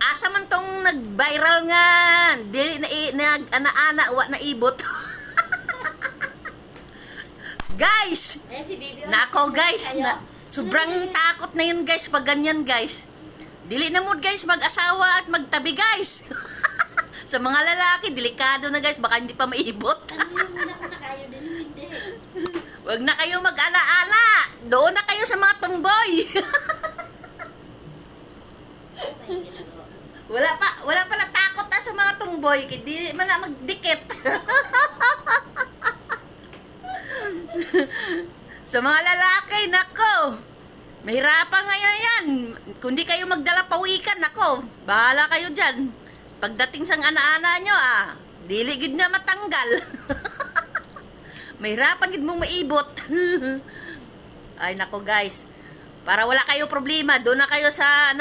asa man tong nag-viral nga, di nag-ana-ana, wa na ibot. Guys! Nako guys, sobrang takot na yun guys pag ganyan guys. Dili na mo guys mag-asawa at magtabi guys. Sa mga lalaki, delikado na guys, baka hindi pa maibot. Wag na kayo mag-ana-ana. Doon na kayo sa mga tumboy. wala pa natakot na sa mga tumboy, hindi man na magdikit. Sa mga lalaki, nako, mahirapan ngayon yan. Kung di kayo magdala pawikan, nako, bahala kayo dyan. Pagdating sa ana-ana nyo, diligid na matanggal. Mahirapan gid mong maibot. Ay, nako guys, para wala kayo problema, doon na kayo sa